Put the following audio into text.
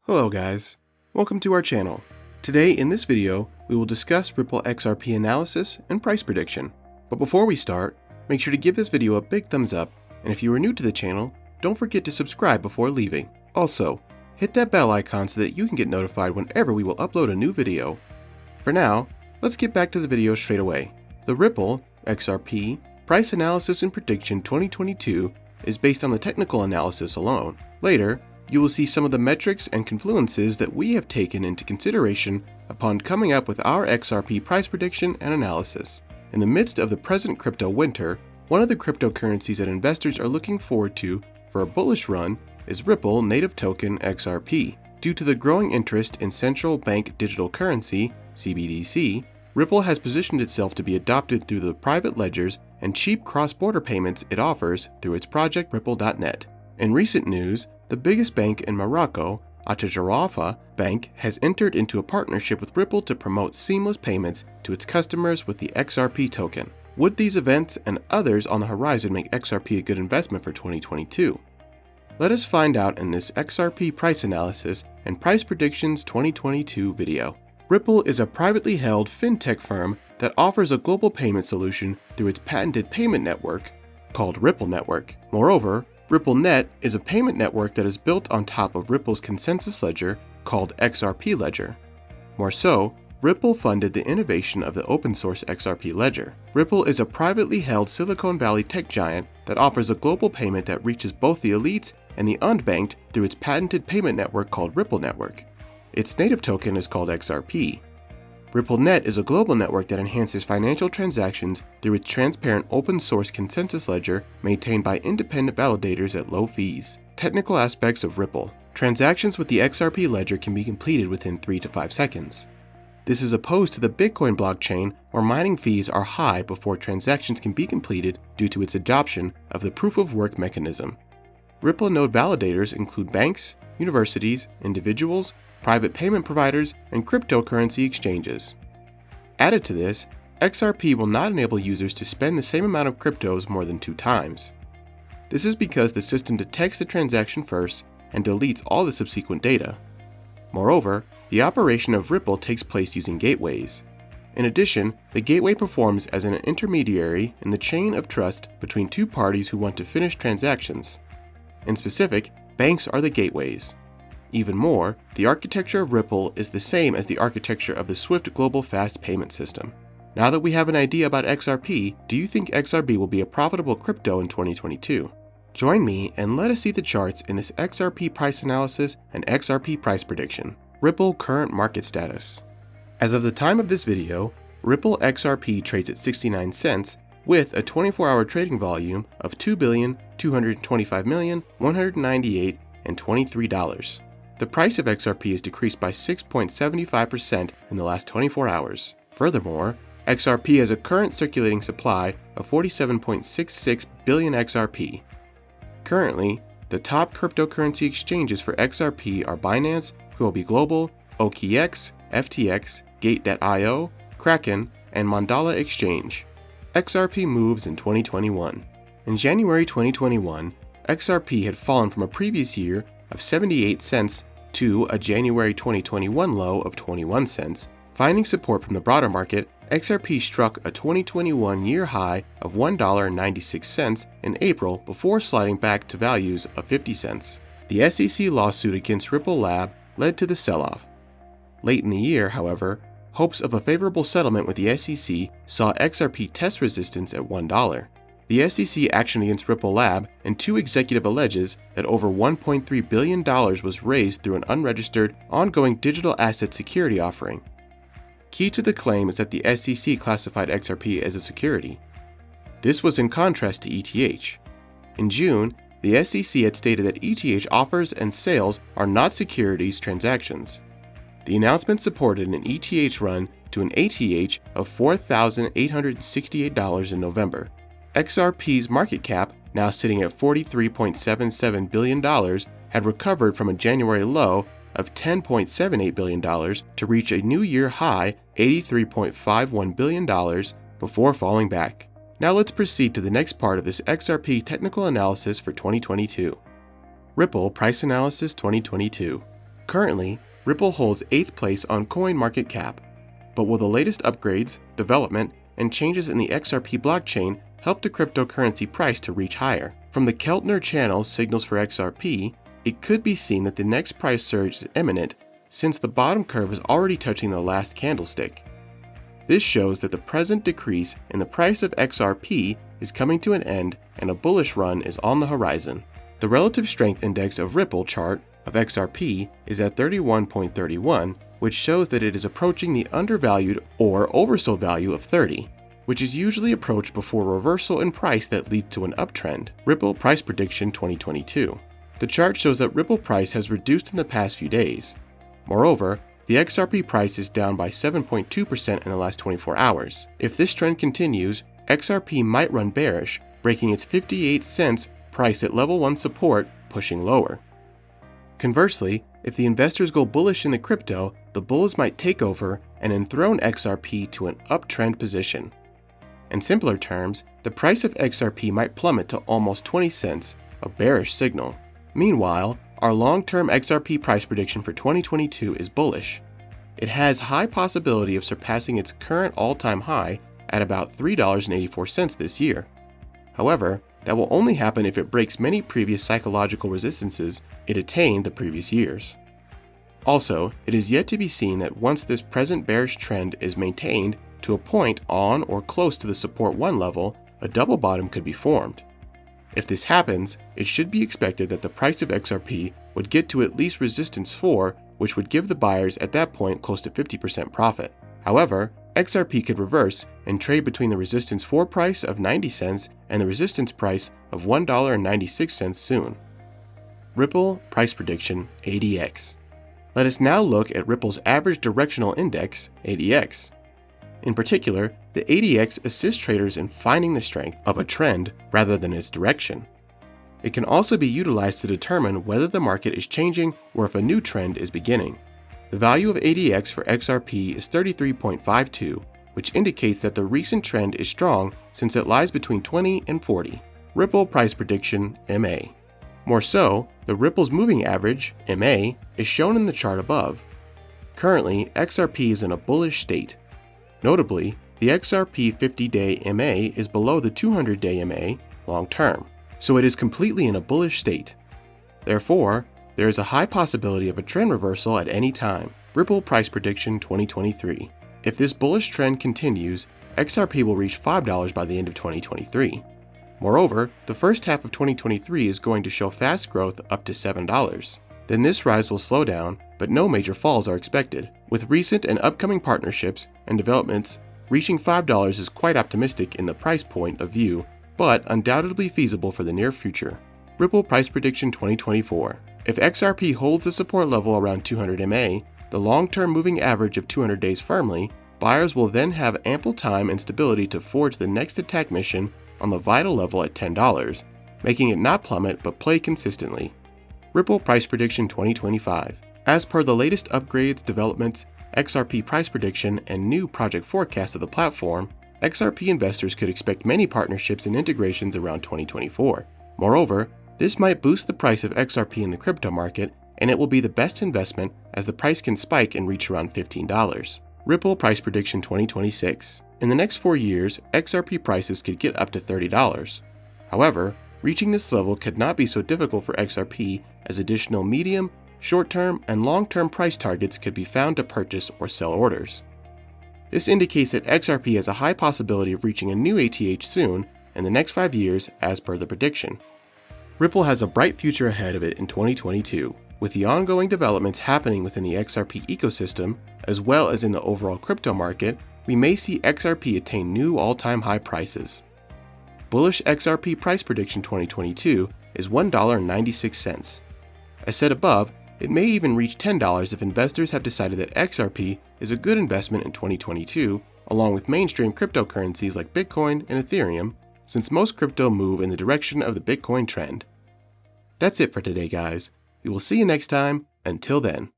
Hello guys, welcome to our channel. Today in this video, we will discuss Ripple XRP analysis and price prediction. But before we start, make sure to give this video a big thumbs up, and if you are new to the channel, don't forget to subscribe before leaving. Also, hit that bell icon so that you can get notified whenever we will upload a new video. For now, let's get back to the video straight away. The Ripple XRP Price Analysis and Prediction 2022 is based on the technical analysis alone. Later, you will see some of the metrics and confluences that we have taken into consideration upon coming up with our XRP price prediction and analysis. In the midst of the present crypto winter, one of the cryptocurrencies that investors are looking forward to for a bullish run is Ripple Native Token XRP. Due to the growing interest in central bank digital currency, CBDC, Ripple has positioned itself to be adopted through the private ledgers and cheap cross-border payments it offers through its project Ripple.net. In recent news, the biggest bank in Morocco, Attijarifa Bank, has entered into a partnership with Ripple to promote seamless payments to its customers with the XRP token. Would these events and others on the horizon make XRP a good investment for 2022? Let us find out in this XRP price analysis and price predictions 2022 video. Ripple is a privately held fintech firm that offers a global payment solution through its patented payment network called Ripple Network. Moreover, Ripplenet is a payment network that is built on top of Ripple's consensus ledger called XRP Ledger. More so, Ripple funded the innovation of the open source XRP Ledger. Ripple is a privately held Silicon Valley tech giant that offers a global payment that reaches both the elites and the unbanked through its patented payment network called Ripple Network. Its native token is called XRP. Ripplenet is a global network that enhances financial transactions through its transparent open source consensus ledger maintained by independent validators at low fees. Technical aspects of Ripple. Transactions with the XRP ledger can be completed within 3 to 5 seconds. This is opposed to the Bitcoin blockchain where mining fees are high before transactions can be completed due to its adoption of the proof of work mechanism. Ripple node validators include banks, universities, individuals, private payment providers, and cryptocurrency exchanges. Added to this, XRP will not enable users to spend the same amount of cryptos more than 2 times. This is because the system detects the transaction first and deletes all the subsequent data. Moreover, the operation of Ripple takes place using gateways. In addition, the gateway performs as an intermediary in the chain of trust between 2 parties who want to finish transactions. In specific, banks are the gateways. Even more, the architecture of Ripple is the same as the architecture of the Swift Global Fast Payment System. Now that we have an idea about XRP, do you think XRP will be a profitable crypto in 2022? Join me and let us see the charts in this XRP price analysis and XRP price prediction. Ripple current market status. As of the time of this video, Ripple XRP trades at 69 cents with a 24-hour trading volume of $2,225,198.23. The price of XRP has decreased by 6.75% in the last 24 hours. Furthermore, XRP has a current circulating supply of 47.66 billion XRP. Currently, the top cryptocurrency exchanges for XRP are Binance, Huobi Global, OKX, FTX, Gate.io, Kraken, and Mandala Exchange. XRP moves in 2021. In January 2021, XRP had fallen from a previous year of 78 cents to a January 2021 low of 21 cents. Finding support from the broader market, XRP struck a 2021 year high of $1.96 in April before sliding back to values of 50 cents. The SEC lawsuit against Ripple Lab led to the sell-off. Late in the year, however, hopes of a favorable settlement with the SEC saw XRP test resistance at $1. The SEC action against Ripple Lab and 2 executive alleges that over $1.3 billion was raised through an unregistered, ongoing digital asset security offering. Key to the claim is that the SEC classified XRP as a security. This was in contrast to ETH. In June, the SEC had stated that ETH offers and sales are not securities transactions. The announcement supported an ETH run to an ATH of $4,868 in November. XRP's market cap, now sitting at $43.77 billion, had recovered from a January low of $10.78 billion to reach a new year high $83.51 billion before falling back. Now let's proceed to the next part of this XRP technical analysis for 2022. Ripple Price Analysis 2022. Currently, Ripple holds 8th place on CoinMarketCap, but will the latest upgrades, development, and changes in the XRP blockchain help the cryptocurrency price to reach higher? From the Keltner channel's signals for XRP, it could be seen that the next price surge is imminent since the bottom curve is already touching the last candlestick. This shows that the present decrease in the price of XRP is coming to an end and a bullish run is on the horizon. The relative strength index of Ripple chart of XRP is at 31.31, which shows that it is approaching the undervalued or oversold value of 30, which is usually approached before a reversal in price that leads to an uptrend. Ripple Price Prediction 2022. The chart shows that Ripple price has reduced in the past few days. Moreover, the XRP price is down by 7.2% in the last 24 hours. If this trend continues, XRP might run bearish, breaking its 58 cents price at level 1 support, pushing lower. Conversely, if the investors go bullish in the crypto, the bulls might take over and enthrone XRP to an uptrend position. In simpler terms, the price of XRP might plummet to almost 20 cents, a bearish signal. Meanwhile, our long-term XRP price prediction for 2022 is bullish. It has high possibility of surpassing its current all-time high at about $3.84 this year. However, that will only happen if it breaks many previous psychological resistances it attained the previous years. Also, it is yet to be seen that once this present bearish trend is maintained to a point on or close to the support 1 level, a double bottom could be formed. If this happens, it should be expected that the price of XRP would get to at least resistance 4, which would give the buyers at that point close to 50% profit. However, XRP could reverse and trade between the resistance 4 price of 90 cents and the resistance price of $1.96 soon. Ripple Price Prediction ADX. Let us now look at Ripple's average directional index, ADX. In particular, the ADX assists traders in finding the strength of a trend rather than its direction. It can also be utilized to determine whether the market is changing or if a new trend is beginning. The value of ADX for XRP is 33.52, which indicates that the recent trend is strong since it lies between 20 and 40. Ripple Price Prediction MA. More so, the Ripple's moving average, MA, is shown in the chart above. Currently, XRP is in a bullish state. Notably, the XRP 50-day MA is below the 200-day MA long term, so it is completely in a bullish state. Therefore, there is a high possibility of a trend reversal at any time. Ripple Price Prediction 2023. If this bullish trend continues, XRP will reach $5 by the end of 2023. Moreover, the first half of 2023 is going to show fast growth up to $7. Then this rise will slow down, but no major falls are expected. With recent and upcoming partnerships and developments, reaching $5 is quite optimistic in the price point of view, but undoubtedly feasible for the near future. Ripple Price Prediction 2024. If XRP holds the support level around 200 MA, the long-term moving average of 200 days firmly, buyers will then have ample time and stability to forge the next attack mission on the vital level at $10, making it not plummet but play consistently. Ripple Price Prediction 2025. As per the latest upgrades, developments, XRP price prediction, and new project forecast of the platform, XRP investors could expect many partnerships and integrations around 2024. Moreover, this might boost the price of XRP in the crypto market, and it will be the best investment as the price can spike and reach around $15. Ripple Price Prediction 2026. In the next 4 years, XRP prices could get up to $30. However, reaching this level could not be so difficult for XRP as additional medium, short-term, and long-term price targets could be found to purchase or sell orders. This indicates that XRP has a high possibility of reaching a new ATH soon in the next 5 years as per the prediction. Ripple has a bright future ahead of it in 2022. With the ongoing developments happening within the XRP ecosystem, as well as in the overall crypto market, we may see XRP attain new all-time high prices. Bullish XRP price prediction 2022 is $1.96. As said above, it may even reach $10 if investors have decided that XRP is a good investment in 2022, along with mainstream cryptocurrencies like Bitcoin and Ethereum, since most crypto move in the direction of the Bitcoin trend. That's it for today, guys. We will see you next time. Until then.